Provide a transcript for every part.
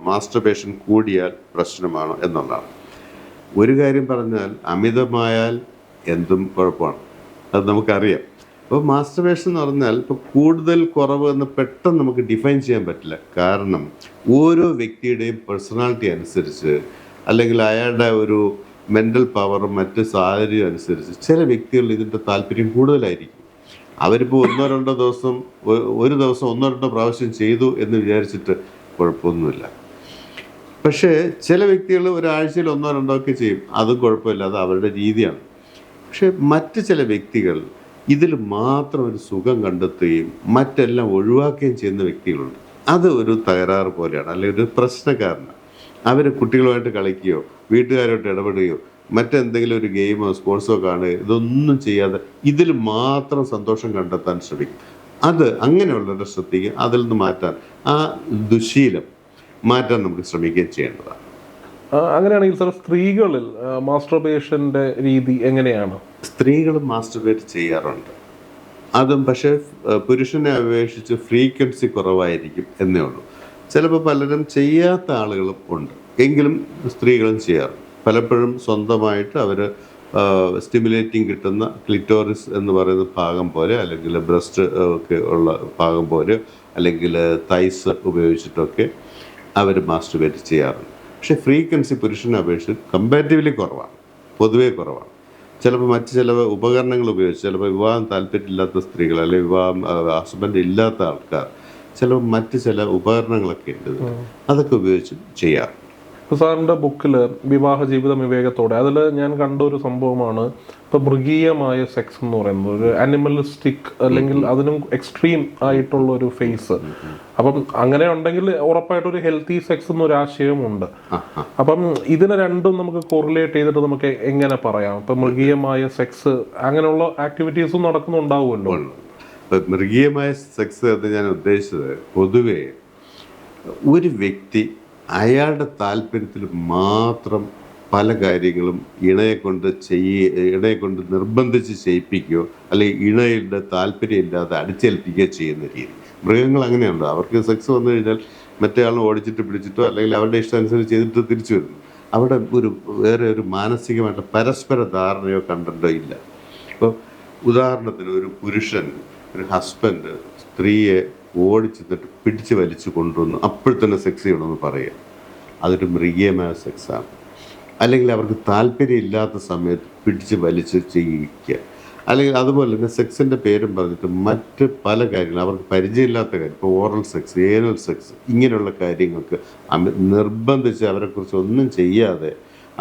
Masturbation കൂടിയാൽ പ്രശ്നമാണോ എന്നുള്ളതാണ്. ഒരു കാര്യം പറഞ്ഞാൽ അമിതമായാൽ എന്തും കുഴപ്പമാണ്, അത് നമുക്കറിയാം. അപ്പോൾ മാസ്റ്റർബേഷൻ എന്ന് പറഞ്ഞാൽ ഇപ്പോൾ കൂടുതൽ കുറവ് എന്ന് പെട്ടെന്ന് നമുക്ക് ഡിഫൈൻ ചെയ്യാൻ പറ്റില്ല. കാരണം ഓരോ വ്യക്തിയുടെയും പേഴ്സണാലിറ്റി അനുസരിച്ച് അല്ലെങ്കിൽ അയാളുടെ ഒരു മെൻ്റൽ പവറും മറ്റ് സാഹചര്യം അനുസരിച്ച് ചില വ്യക്തികളിൽ ഇതിൻ്റെ താല്പര്യം കൂടുതലായിരിക്കും. അവരിപ്പോൾ ഒരു ദിവസം ഒന്നോ രണ്ടോ പ്രാവശ്യം ചെയ്തു എന്ന് വിചാരിച്ചിട്ട് കുഴപ്പമൊന്നുമില്ല. പക്ഷേ ചില വ്യക്തികൾ ഒരാഴ്ചയിൽ ഒന്നോ രണ്ടോ ഒക്കെ ചെയ്യും, അതും കുഴപ്പമില്ല, അത് അവരുടെ രീതിയാണ്. പക്ഷെ മറ്റ് ചില വ്യക്തികൾ ഇതിൽ മാത്രം ഒരു സുഖം കണ്ടെത്തുകയും മറ്റെല്ലാം ഒഴിവാക്കുകയും ചെയ്യുന്ന വ്യക്തികളുണ്ട്. അത് ഒരു തകരാറ് പോലെയാണ്, അല്ലെങ്കിൽ ഒരു പ്രശ്നക്കാരനാണ്. അവർ കുട്ടികളുമായിട്ട് കളിക്കുകയോ വീട്ടുകാരുമായിട്ട് ഇടപെടുകയോ മറ്റെന്തെങ്കിലും ഒരു ഗെയിമോ സ്പോർട്സോ കാണുകയോ ഇതൊന്നും ചെയ്യാതെ ഇതിൽ മാത്രം സന്തോഷം കണ്ടെത്താൻ ശ്രമിക്കും. അത് അങ്ങനെയുള്ളവരുടെ ശ്രദ്ധിക്കുക, അതിൽ നിന്ന് മാറ്റാൻ, ആ ദുശീലം മാറ്റാൻ നമുക്ക് ശ്രമിക്കുകയും ചെയ്യേണ്ടതാണ്. അങ്ങനെയാണെങ്കിൽ സാർ, സ്ത്രീകളിൽ മാസ്റ്റർബേഷൻ്റെ രീതി എങ്ങനെയാണ്? സ്ത്രീകളും മാസ്റ്റർബേറ്റ് ചെയ്യാറുണ്ട്, അതും പക്ഷേ പുരുഷനെ അപേക്ഷിച്ച് ഫ്രീക്വൻസി കുറവായിരിക്കും എന്നേ ഉള്ളൂ. ചിലപ്പോൾ പലരും ചെയ്യാത്ത ആളുകളും ഉണ്ട്, എങ്കിലും സ്ത്രീകളും ചെയ്യാറുണ്ട്. പലപ്പോഴും സ്വന്തമായിട്ട് അവർ സ്റ്റിമുലേറ്റിംഗ് കിട്ടുന്ന ക്ലിറ്റോറിസ് എന്ന് പറയുന്ന ഭാഗം പോലെ, അല്ലെങ്കിൽ ബ്രസ്റ്റ് ഒക്കെ ഉള്ള ഭാഗം പോലെ, അല്ലെങ്കിൽ തൈസ് ഉപയോഗിച്ചിട്ടൊക്കെ അവർ മാസ്റ്റർബേറ്റ് ചെയ്യാറുണ്ട്. പക്ഷേ ഫ്രീക്വൻസി പുരുഷനെ അപേക്ഷിച്ച് കമ്പാരിറ്റീവ്ലി കുറവാണ്, പൊതുവേ കുറവാണ്. ചിലപ്പോൾ മറ്റ് ചില ഉപകരണങ്ങൾ ഉപയോഗിച്ച്, ചിലപ്പോൾ വിവാഹം താല്പര്യമില്ലാത്ത സ്ത്രീകൾ അല്ലെങ്കിൽ വിവാഹം ഹസ്ബൻഡ് ഇല്ലാത്ത ആൾക്കാർ ചിലപ്പോൾ മറ്റ് ചില ഉപകരണങ്ങളൊക്കെ ഉണ്ട്, അതൊക്കെ ഉപയോഗിച്ച് ചെയ്യാറ്. സാറിൻ്റെ ബുക്കിൽ വിവാഹ ജീവിതം വിവേകത്തോടെ അതിൽ ഞാൻ കണ്ട ഒരു സംഭവമാണ് ഇപ്പം മൃഗീയമായ സെക്സ് എന്ന് പറയുന്നത്, ഒരു അനിമലിസ്റ്റിക് അല്ലെങ്കിൽ അതിനും എക്സ്ട്രീം ആയിട്ടുള്ള ഒരു ഫേസ്. അപ്പം അങ്ങനെ ഉണ്ടെങ്കിൽ ഉറപ്പായിട്ടും ഒരു ഹെൽത്തി സെക്സ് എന്നൊരു ആശയമുണ്ട്. അപ്പം ഇതിനെ രണ്ടും നമുക്ക് കോറിലേറ്റ് ചെയ്തിട്ട് നമുക്ക് എങ്ങനെ പറയാം? ഇപ്പം മൃഗീയമായ സെക്സ് അങ്ങനെയുള്ള ആക്ടിവിറ്റീസും നടക്കുന്നുണ്ടാവുമല്ലോ. മൃഗീയമായ സെക്സ് എന്ന് ഞാൻ ഉദ്ദേശിച്ചത്, പൊതുവേ ഒരു വ്യക്തി അയാളുടെ താല്പര്യത്തിൽ മാത്രം പല കാര്യങ്ങളും ഇണയെ കൊണ്ട് നിർബന്ധിച്ച് ചെയ്യിപ്പിക്കുകയോ അല്ലെങ്കിൽ ഇണയുടെ താല്പര്യമില്ലാതെ അടിച്ചേൽപ്പിക്കുകയോ ചെയ്യുന്ന രീതി. മൃഗങ്ങൾ അങ്ങനെയുണ്ട്, അവർക്ക് സെക്സ് വന്നു കഴിഞ്ഞാൽ മറ്റേ ആളിനെ ഓടിച്ചിട്ട് പിടിച്ചിട്ടോ അല്ലെങ്കിൽ അവരുടെ ഇഷ്ടാനുസരിച്ച് ചെയ്തിട്ട് തിരിച്ചു വരുന്നു. അവിടെ വേറെ ഒരു മാനസികമായിട്ട് പരസ്പര ധാരണയോ കണ്ടോ ഇല്ല. ഇപ്പോൾ ഉദാഹരണത്തിന് ഒരു പുരുഷൻ, ഒരു ഹസ്ബൻഡ് സ്ത്രീയെ ഓടിച്ചിട്ട് പിടിച്ച് വലിച്ചു കൊണ്ടുവന്ന് അപ്പോൾ തന്നെ സെക്സ് ചെയ്യണമെന്ന് പറയുക, അതൊരു മൃഗീയമായ സെക്സാണ്. അല്ലെങ്കിൽ അവർക്ക് താല്പര്യമില്ലാത്ത സമയത്ത് പിടിച്ച് വലിച്ച് ചെയ്യിക്കുക, അല്ലെങ്കിൽ അതുപോലെ തന്നെ സെക്സിൻ്റെ പേരും പറഞ്ഞിട്ട് മറ്റ് പല കാര്യങ്ങളും അവർക്ക് പരിചയമില്ലാത്ത കാര്യം, ഇപ്പോൾ ഓറൽ സെക്സ്, ഏനൽ സെക്സ്, ഇങ്ങനെയുള്ള കാര്യങ്ങൾക്ക് നിർബന്ധിച്ച് അവരെക്കുറിച്ച് ഒന്നും ചെയ്യാതെ,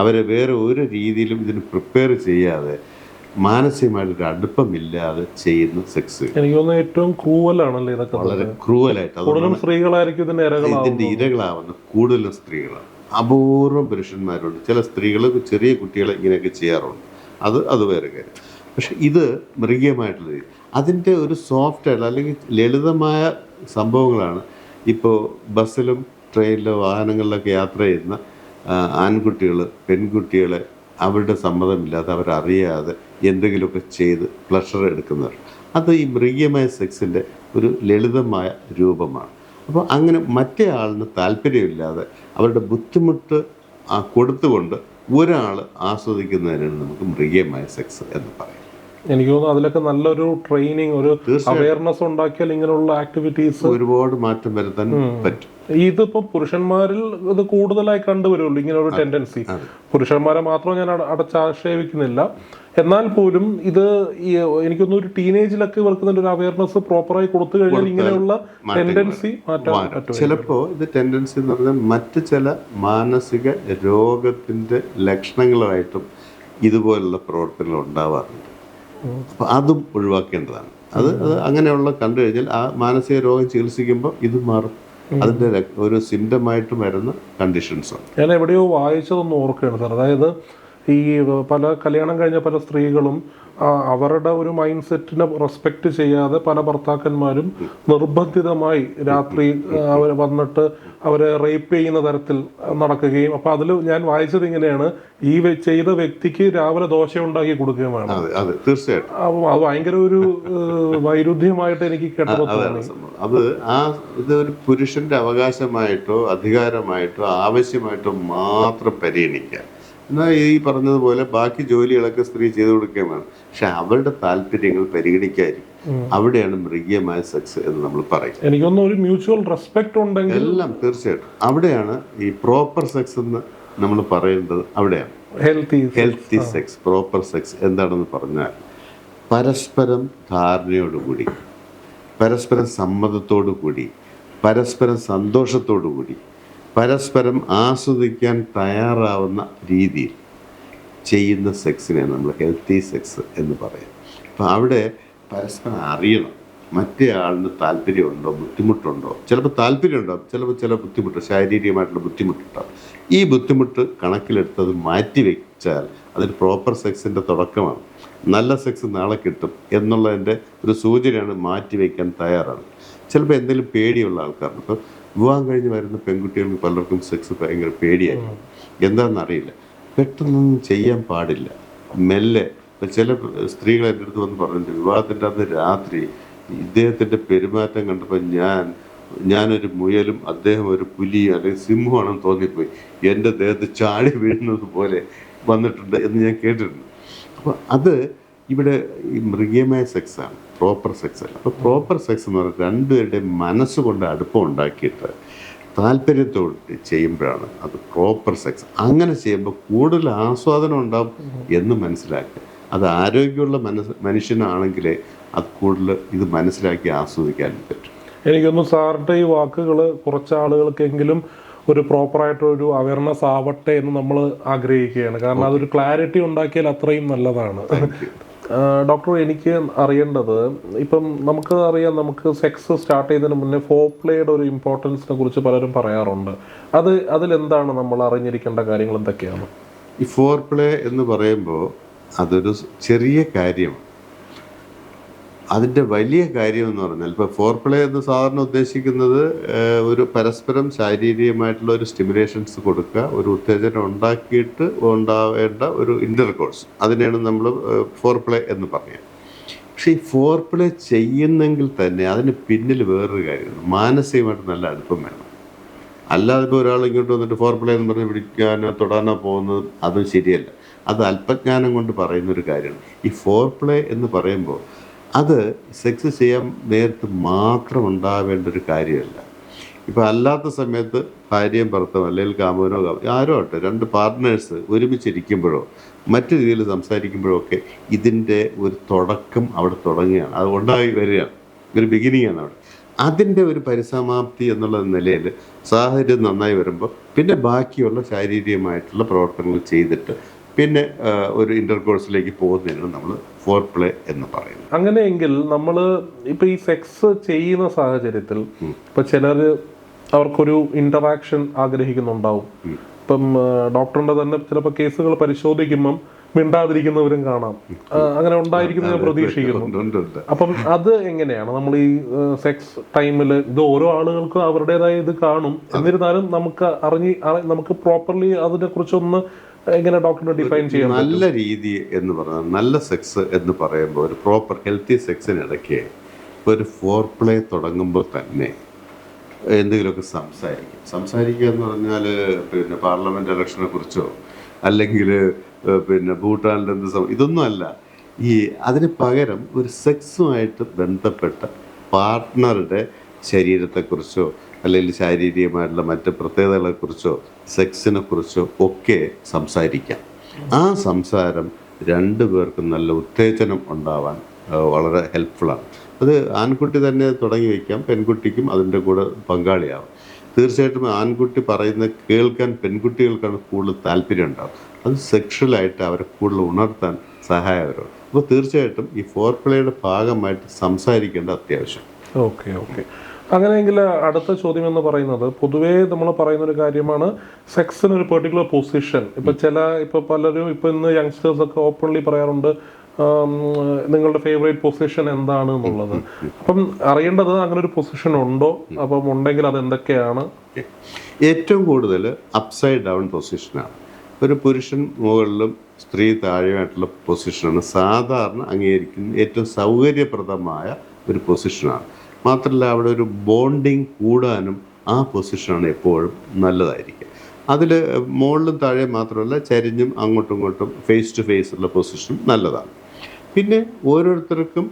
അവരെ വേറെ ഒരു രീതിയിലും ഇതിന് പ്രിപ്പയർ ചെയ്യാതെ മാനസികമായിട്ടൊരു അടുപ്പമില്ലാതെ ചെയ്യുന്ന സെക്സ് എനിക്ക് തോന്നുന്നു ഏറ്റവും ക്രൂവലാണല്ലേ ഇതൊക്കെ. വളരെ ക്രൂവലായിട്ട് സ്ത്രീകളായിരിക്കും ഇതിന്റെ ഇരകളാവുന്ന കൂടുതലും സ്ത്രീകളാണ്. അപൂർവം പുരുഷന്മാരുണ്ട്. ചില സ്ത്രീകൾ ചെറിയ കുട്ടികളെ ഇങ്ങനെയൊക്കെ ചെയ്യാറുണ്ട്, അത് വേറെ കാര്യം. പക്ഷെ ഇത് മൃഗീയമായിട്ടുള്ളത് അതിൻ്റെ ഒരു സോഫ്റ്റ് അല്ലെങ്കിൽ ലളിതമായ സംഭവങ്ങളാണ്. ഇപ്പോൾ ബസ്സിലും ട്രെയിനിലോ വാഹനങ്ങളിലൊക്കെ യാത്ര ചെയ്യുന്ന ആൺകുട്ടികൾ പെൺകുട്ടികളെ അവരുടെ സമ്മതമില്ലാതെ അവരറിയാതെ എന്തെങ്കിലുമൊക്കെ ചെയ്ത് പ്ലഷർ എടുക്കുന്നവർ, അത് ഈ മൃഗീയമായ സെക്സിൻ്റെ ഒരു ലളിതമായ രൂപമാണ്. അപ്പോൾ അങ്ങനെ മറ്റേ ആളിന് താല്പര്യമില്ലാതെ അവരുടെ ബുദ്ധിമുട്ട് കൊടുത്തുകൊണ്ട് ഒരാൾ ആസ്വദിക്കുന്നതിനാണ് നമുക്ക് മൃഗീയമായ സെക്സ് എന്ന് പറയും. എനിക്ക് തോന്നുന്നു അതിലൊക്കെ നല്ലൊരു ട്രെയിനിങ്, ഒരു അവയർനെസ് ഉണ്ടാക്കിയാൽ ഇങ്ങനെയുള്ള ആക്ടിവിറ്റീസ് ഒരുപാട് മാറ്റം വരുത്താൻ പറ്റും. ഇതിപ്പോ പുരുഷന്മാരിൽ ഇത് കൂടുതലായി കണ്ടുവരുള്ളൂ ഇങ്ങനെ ഒരു ടെൻഡൻസി. പുരുഷന്മാരെ മാത്രം ഞാൻ അടച്ചാക്ഷേപിക്കുന്നില്ല, എന്നാൽ പോലും ഇത് എനിക്കൊന്നും ഒരു ടീനേജിലൊക്കെ ഇവർക്ക് ഒരു അവയർനെസ് പ്രോപ്പറായി കൊടുത്തു കഴിഞ്ഞാൽ ഇങ്ങനെയുള്ള ടെൻഡൻസി മാറ്റാൻ പറ്റും. ചിലപ്പോൾ ഇത് ടെൻഡൻസി എന്ന് പറഞ്ഞാൽ മറ്റ് ചില മാനസിക രോഗത്തിന്റെ ലക്ഷണങ്ങളായിട്ടും ഇതുപോലുള്ള പ്രവർത്തനങ്ങൾ ഉണ്ടാവാറുണ്ട്. അപ്പോൾ അതും ഒഴിവാക്കേണ്ടതാണ്. അത് അങ്ങനെയുള്ള കണ്ടു കഴിഞ്ഞാൽ ആ മാനസിക രോഗം ചികിത്സിക്കുമ്പോൾ ഇത് മാറും. അതിൻ്റെ ഒരു സിംറ്റമായിട്ട് വരുന്ന കണ്ടീഷൻസാണ്. ഞാൻ എവിടെയോ വായിച്ചതൊന്ന് ഓർക്കുകയാണ് സാർ. അതായത് ഈ പല കല്യാണം കഴിഞ്ഞ പല സ്ത്രീകളും അവരുടെ ഒരു മൈൻഡ് സെറ്റിനെ റെസ്പെക്ട് ചെയ്യാതെ പല ഭർത്താക്കന്മാരും നിർബന്ധിതമായി രാത്രി അവർ വന്നിട്ട് അവരെ റേപ്പ് ചെയ്യുന്ന തരത്തിൽ നടക്കുകയും, അപ്പൊ അതിൽ ഞാൻ വായിച്ചത് ഇങ്ങനെയാണ്, ഈ ചെയ്ത വ്യക്തിക്ക് രാവിലെ ദോശ ഉണ്ടാക്കി കൊടുക്കുകയും വേണം. തീർച്ചയായിട്ടും അത് ഭയങ്കര ഒരു വൈരുദ്ധ്യമായിട്ട് എനിക്ക് കേട്ടത്. അത് ഇത് ഒരു പുരുഷന്റെ അവകാശമായിട്ടോ അധികാരമായിട്ടോ ആവശ്യമായിട്ടോ മാത്രം പരിഗണിക്കുക. എന്നാൽ ഈ പറഞ്ഞതുപോലെ ബാക്കി ജോലികളൊക്കെ സ്ത്രീ ചെയ്തു കൊടുക്കുകയും വേണം. പക്ഷെ അവരുടെ താല്പര്യങ്ങൾ പരിഗണിക്കാതിരിക്കും. അവിടെയാണ് മൃഗീയമായ സെക്സ് എന്ന് നമ്മൾ പറയും. എനിക്കൊന്നും ഒരു മ്യൂച്വൽ റെസ്പെക്ട് ഉണ്ടെങ്കിൽ എല്ലാം തീർച്ചയായിട്ടും അവിടെയാണ് ഈ പ്രോപ്പർ സെക്സ് എന്ന് നമ്മൾ പറയേണ്ടത്. അവിടെയാണ് ഹെൽത്തി സെക്സ്. പ്രോപ്പർ സെക്സ് എന്താണെന്ന് പറഞ്ഞാൽ പരസ്പരം ധാരണയോടുകൂടി, പരസ്പരം സമ്മതത്തോടു കൂടി, പരസ്പരം സന്തോഷത്തോടു കൂടി, പരസ്പരം ആസ്വദിക്കാൻ തയ്യാറാവുന്ന രീതിയിൽ ചെയ്യുന്ന സെക്സിനെ നമ്മൾ ഹെൽത്തി സെക്സ് എന്ന് പറയും. അപ്പം അവിടെ പരസ്പരം അറിയണം മറ്റേ ആളിന് താല്പര്യമുണ്ടോ, ബുദ്ധിമുട്ടുണ്ടോ. ചിലപ്പോൾ താല്പര്യമുണ്ടാവും, ചില ബുദ്ധിമുട്ട്, ശാരീരികമായിട്ടുള്ള ബുദ്ധിമുട്ടുണ്ടാവും. ഈ ബുദ്ധിമുട്ട് കണക്കിലെടുത്തത് മാറ്റി വെച്ചാൽ അതൊരു പ്രോപ്പർ സെക്സിൻ്റെ തുടക്കമാണ്. നല്ല സെക്സ് നാളെ കിട്ടും എന്നുള്ളതിൻ്റെ ഒരു സൂചനയാണ് മാറ്റി വയ്ക്കാൻ തയ്യാറാണ്. ചിലപ്പോൾ എന്തെങ്കിലും പേടിയുള്ള ആൾക്കാരുണ്ട്. ഇപ്പം വിവാഹം കഴിഞ്ഞ് വരുന്ന പെൺകുട്ടികൾക്ക് പലർക്കും സെക്സ് ഭയങ്കര പേടിയായിരിക്കും. എന്താണെന്നറിയില്ല. പെട്ടെന്നൊന്നും ചെയ്യാൻ പാടില്ല, മെല്ലെ. ഇപ്പം ചില സ്ത്രീകൾ എൻ്റെ അടുത്ത് വന്ന് പറഞ്ഞിട്ട്, വിവാഹത്തിൻ്റെ അന്ന് രാത്രി ഇദ്ദേഹത്തിൻ്റെ പെരുമാറ്റം കണ്ടപ്പോൾ ഞാനൊരു മുയലും അദ്ദേഹം ഒരു പുലിയും അല്ലെങ്കിൽ സിംഹമാണെന്ന് തോന്നിപ്പോയി, എൻ്റെ ദേഹത്ത് ചാടി വീഴുന്നത് പോലെ വന്നിട്ടുണ്ട് എന്ന് ഞാൻ കേട്ടിട്ടുണ്ട്. അപ്പോൾ അത് ഇവിടെ ഈ മൃഗീയമായ സെക്സാണ്, പ്രോപ്പർ സെക്സ് അല്ല. അപ്പോൾ പ്രോപ്പർ സെക്സ് എന്ന് പറഞ്ഞാൽ രണ്ടുപേരുടെയും മനസ്സുകൊണ്ട് അടുപ്പം ഉണ്ടാക്കിയിട്ട് താല്പര്യത്തോട് ചെയ്യുമ്പോഴാണ് അത് പ്രോപ്പർ സെക്സ്. അങ്ങനെ ചെയ്യുമ്പോൾ കൂടുതൽ ആസ്വാദനം ഉണ്ടാവും എന്ന് മനസ്സിലാക്കുക. അത് ആരോഗ്യമുള്ള മനുഷ്യനാണെങ്കിലേ അത് കൂടുതൽ ഇത് മനസ്സിലാക്കി ആസ്വദിക്കാൻ പറ്റും. എനിക്കൊന്നും സാറിൻ്റെ ഈ വാക്കുകൾ കുറച്ച് ആളുകൾക്കെങ്കിലും ഒരു പ്രോപ്പറായിട്ടൊരു അവയർനെസ് ആവട്ടെ എന്ന് നമ്മൾ ആഗ്രഹിക്കുകയാണ്. കാരണം അതൊരു ക്ലാരിറ്റി ഉണ്ടാക്കിയാൽ അത്രയും നല്ലതാണ്. ഡോക്ടർ, എനിക്ക് അറിയേണ്ടത്, ഇപ്പം നമുക്ക് അറിയാം, നമുക്ക് സെക്സ് സ്റ്റാർട്ട് ചെയ്യുന്നതിന് മുന്നേ ഫോർപ്ലേയുടെ ഒരു ഇമ്പോർട്ടൻസിനെ കുറിച്ച് പലരും പറയാറുണ്ട്. അതിലെന്താണ് നമ്മൾ അറിഞ്ഞിരിക്കേണ്ട കാര്യങ്ങൾ എന്തൊക്കെയാണ്? ഈ ഫോർപ്ലേ എന്ന് പറയുമ്പോൾ അതൊരു ചെറിയ കാര്യമാണ്. അതിൻ്റെ വലിയ കാര്യം എന്ന് പറഞ്ഞാൽ, ഇപ്പോൾ ഫോർപ്ലേ എന്ന് സാധാരണ ഉദ്ദേശിക്കുന്നത് ഒരു പരസ്പരം ശാരീരികമായിട്ടുള്ള ഒരു സ്റ്റിമുലേഷൻസ് കൊടുക്കുക, ഒരു ഉത്തേജനം ഉണ്ടാക്കിയിട്ട് ഉണ്ടാവേണ്ട ഒരു ഇൻ്റർകോഴ്സ്, അതിനെയാണ് നമ്മൾ ഫോർപ്ലേ എന്ന് പറയുക. പക്ഷേ ഈ ഫോർപ്ലേ ചെയ്യുന്നെങ്കിൽ തന്നെ അതിന് പിന്നിൽ വേറൊരു കാര്യമാണ്, മാനസികമായിട്ട് നല്ല അടുപ്പം വേണം. അല്ലാതെ ഇപ്പോൾ ഒരാൾ ഇങ്ങോട്ട് വന്നിട്ട് ഫോർപ്ലേ എന്ന് പറഞ്ഞ് പിടിക്കാനോ തൊടാനോ പോകുന്നത് അതും ശരിയല്ല. അത് അല്പജ്ഞാനം കൊണ്ട് പറയുന്നൊരു കാര്യമാണ്. ഈ ഫോർപ്ലേ എന്ന് പറയുമ്പോൾ അത് സെക്സ് ചെയ്യാൻ നേരത്ത് മാത്രം ഉണ്ടാവേണ്ട ഒരു കാര്യമല്ല. ഇപ്പോൾ അല്ലാത്ത സമയത്ത് ഭാര്യയും ഭർത്താവും അല്ലെങ്കിൽ കാമുകനോ ആരോ ആട്ടെ, രണ്ട് പാർട്ട്നേഴ്സ് ഒരുമിച്ചിരിക്കുമ്പോഴോ മറ്റു രീതിയിൽ സംസാരിക്കുമ്പോഴോ ഒക്കെ ഇതിൻ്റെ ഒരു തുടക്കം അവിടെ തുടങ്ങുകയാണ്, അത് ഉണ്ടായി വരികയാണ്, ഒരു ബിഗിനിങ് ആണ് അവിടെ. അതിൻ്റെ ഒരു പരിസമാപ്തി എന്നുള്ള നിലയിൽ സാഹചര്യം നന്നായി വരുമ്പോൾ പിന്നെ ബാക്കിയുള്ള ശാരീരികമായിട്ടുള്ള പ്രവർത്തനങ്ങൾ ചെയ്തിട്ട് പിന്നെ ഒരു ഇന്റർകോഴ്സിലേക്ക് പോകുന്നതിനാണ് നമ്മൾ ഫോർപ്ലേ എന്ന് പറയുന്നത്. അങ്ങനെയെങ്കിൽ നമ്മൾ ഇപ്പൊ ഈ സെക്സ് ചെയ്യുന്ന സാഹചര്യത്തിൽ ഇപ്പൊ ചിലർ അവർക്കൊരു ഇന്ററാക്ഷൻ ആഗ്രഹിക്കുന്നുണ്ടാവും. ഇപ്പം ഡോക്ടറിന്റെ തന്നെ ചിലപ്പോൾ കേസുകൾ പരിശോധിക്കുമ്പം മിണ്ടാതിരിക്കുന്നവരും കാണാം. അങ്ങനെ ഉണ്ടായിരിക്കുന്ന ഞാൻ പ്രതീക്ഷിക്കുന്നു. അപ്പം അത് എങ്ങനെയാണ് നമ്മൾ ഈ സെക്സ് ടൈമിൽ, ഇത് ഓരോ ആളുകൾക്കും അവരുടേതായ ഇത് കാണും, എന്നിരുന്നാലും നമുക്ക് പ്രോപ്പർലി അതിനെ കുറിച്ചൊന്ന് എങ്ങനെ ഡോക്ടറിനെ ഡിഫൈൻ ചെയ്യാം? നല്ല രീതി എന്ന് പറഞ്ഞാൽ, നല്ല സെക്സ് എന്ന് പറയുമ്പോൾ ഒരു പ്രോപ്പർ ഹെൽത്തി സെക്സിനിടയ്ക്ക് ഒരു ഫോർപ്ലേ തുടങ്ങുമ്പോൾ തന്നെ എന്തെങ്കിലുമൊക്കെ സംസാരിക്കുക എന്ന് പറഞ്ഞാൽ പിന്നെ പാർലമെന്റ് ഇലക്ഷനെ കുറിച്ചോ അല്ലെങ്കിൽ പിന്നെ ഭൂട്ടാനിൽ ഇതൊന്നും അല്ല. അതിന് പകരം ഒരു സെക്സുമായിട്ട് ബന്ധപ്പെട്ട പാർട്ട്ണറുടെ ശരീരത്തെക്കുറിച്ചോ അല്ലെങ്കിൽ ശാരീരികമായിട്ടുള്ള മറ്റ് പ്രത്യേകതകളെക്കുറിച്ചോ സെക്സിനെ കുറിച്ചോ ഒക്കെ സംസാരിക്കാം. ആ സംസാരം രണ്ടു പേർക്കും നല്ല ഉത്തേജനം ഉണ്ടാവാൻ വളരെ ഹെൽപ്ഫുള്ളാണ്. അത് ആൺകുട്ടി തന്നെ തുടങ്ങി വയ്ക്കാം, പെൺകുട്ടിക്കും അതിൻ്റെ കൂടെ പങ്കാളിയാവും. തീർച്ചയായിട്ടും ആൺകുട്ടി പറയുന്നത് കേൾക്കാൻ പെൺകുട്ടികൾക്കാണ് കൂടുതൽ താല്പര്യം ഉണ്ടാവും. അത് സെക്ഷലായിട്ട് അവരെ കൂടുതൽ ഉണർത്താൻ സഹായകരമാണ്. അപ്പോൾ തീർച്ചയായിട്ടും ഈ ഫോർപ്ലേയുടെ ഭാഗമായിട്ട് സംസാരിക്കേണ്ട അത്യാവശ്യം. ഓക്കെ. അങ്ങനെയെങ്കിൽ അടുത്ത ചോദ്യം എന്ന് പറയുന്നത്, പൊതുവേ നമ്മൾ പറയുന്ന ഒരു കാര്യമാണ് സെക്സിന് ഒരു പെർട്ടിക്കുലർ പൊസിഷൻ. ഇപ്പൊ പലരും ഇന്ന് യങ്സ്റ്റേഴ്സ് ഒക്കെ ഓപ്പൺലി പറയാറുണ്ട് നിങ്ങളുടെ ഫേവറേറ്റ് പൊസിഷൻ എന്താണ് എന്നുള്ളത്. അപ്പം അറിയേണ്ടത് അങ്ങനെ ഒരു പൊസിഷൻ ഉണ്ടോ, അപ്പം ഉണ്ടെങ്കിൽ അത് എന്തൊക്കെയാണ്? ഏറ്റവും കൂടുതൽ അപ്സൈഡ് ഡൗൺ പൊസിഷനാണ്. ഒരു പുരുഷൻ മുകളിലും സ്ത്രീ താഴെയായിട്ടുള്ള പൊസിഷനാണ് സാധാരണ അംഗീകരിക്കുന്ന ഏറ്റവും സൗകര്യപ്രദമായ ഒരു പൊസിഷനാണ്. മാത്രമല്ല അവിടെ ഒരു ബോണ്ടിങ് കൂടാനും ആ പൊസിഷനാണ് എപ്പോഴും നല്ലതായിരിക്കുക. അതിൽ മുകളിലും താഴെ മാത്രമല്ല ചരിഞ്ഞും അങ്ങോട്ടും ഇങ്ങോട്ടും ഫേസ് ടു ഫേസ് ഉള്ള പൊസിഷനും നല്ലതാണ്. പിന്നെ ഓരോരുത്തർക്കും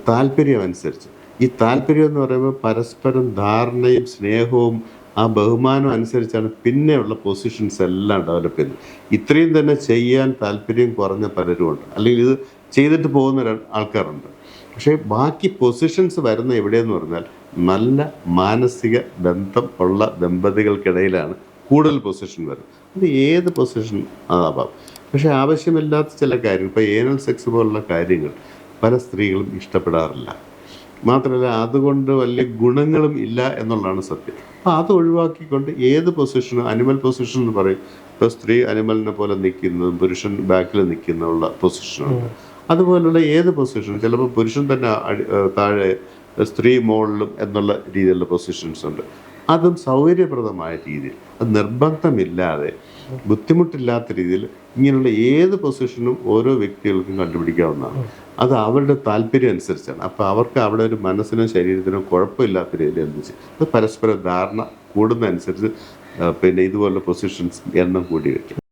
താല്പര്യം അനുസരിച്ച്, ഈ താല്പര്യം എന്ന് പറയുമ്പോൾ പരസ്പരം ധാരണയും സ്നേഹവും ആ ബഹുമാനം അനുസരിച്ചാണ് പിന്നെയുള്ള പൊസിഷൻസ് എല്ലാം ഡെവലപ്പ് ചെയ്യുന്നത്. ഇത്രയും തന്നെ ചെയ്യാൻ താല്പര്യം കുറഞ്ഞ പലരുമുണ്ട്, അല്ലെങ്കിൽ ഇത് ചെയ്തിട്ട് പോകുന്ന ആൾക്കാരുണ്ട്. പക്ഷേ ബാക്കി പൊസിഷൻസ് വരുന്ന എവിടെയെന്ന് പറഞ്ഞാൽ നല്ല മാനസിക ബന്ധം ഉള്ള ദമ്പതികൾക്കിടയിലാണ് കൂടുതൽ പൊസിഷൻ വരുന്നത്. അത് ഏത് പൊസിഷൻ ആവാം. പക്ഷേ ആവശ്യമില്ലാത്ത ചില കാര്യങ്ങൾ, ഇപ്പോൾ ഏനൽ സെക്സ് പോലുള്ള കാര്യങ്ങൾ പല സ്ത്രീകളും ഇഷ്ടപ്പെടാറില്ല. മാത്രമല്ല അതുകൊണ്ട് വലിയ ഗുണങ്ങളും ഇല്ല എന്നുള്ളതാണ് സത്യം. അപ്പോൾ അത് ഒഴിവാക്കിക്കൊണ്ട് ഏത് പൊസിഷനും, അനിമൽ പൊസിഷൻ എന്ന് പറയും. ഇപ്പോൾ സ്ത്രീ അനിമലിനെ പോലെ നിൽക്കുന്നതും പുരുഷൻ ബാക്കിൽ നിൽക്കുന്നുള്ള പൊസിഷനുണ്ട്. അതുപോലുള്ള ഏത് പൊസിഷനും, ചിലപ്പോൾ പുരുഷൻ തന്നെ താഴെ സ്ത്രീ മുകളിലും എന്നുള്ള രീതിയിലുള്ള പൊസിഷൻസ് ഉണ്ട്. അതും സൗകര്യപ്രദമായ രീതിയിൽ, അത് നിർബന്ധമില്ലാതെ ബുദ്ധിമുട്ടില്ലാത്ത രീതിയിൽ ഇങ്ങനെയുള്ള ഏത് പൊസിഷനും ഓരോ വ്യക്തികൾക്കും കണ്ടുപിടിക്കാവുന്നതാണ്. അത് അവരുടെ താല്പര്യം അനുസരിച്ചാണ്. അപ്പോൾ അവർക്ക് അവിടെ ഒരു മനസ്സിനും ശരീരത്തിനും കുഴപ്പമില്ലാത്ത രീതിയിൽ എന്ത് ചെയ്യും, അത് പരസ്പര ധാരണ കൂടുന്നതനുസരിച്ച് പിന്നെ ഇതുപോലുള്ള പൊസിഷൻസ് എണ്ണം കൂടി വയ്ക്കും.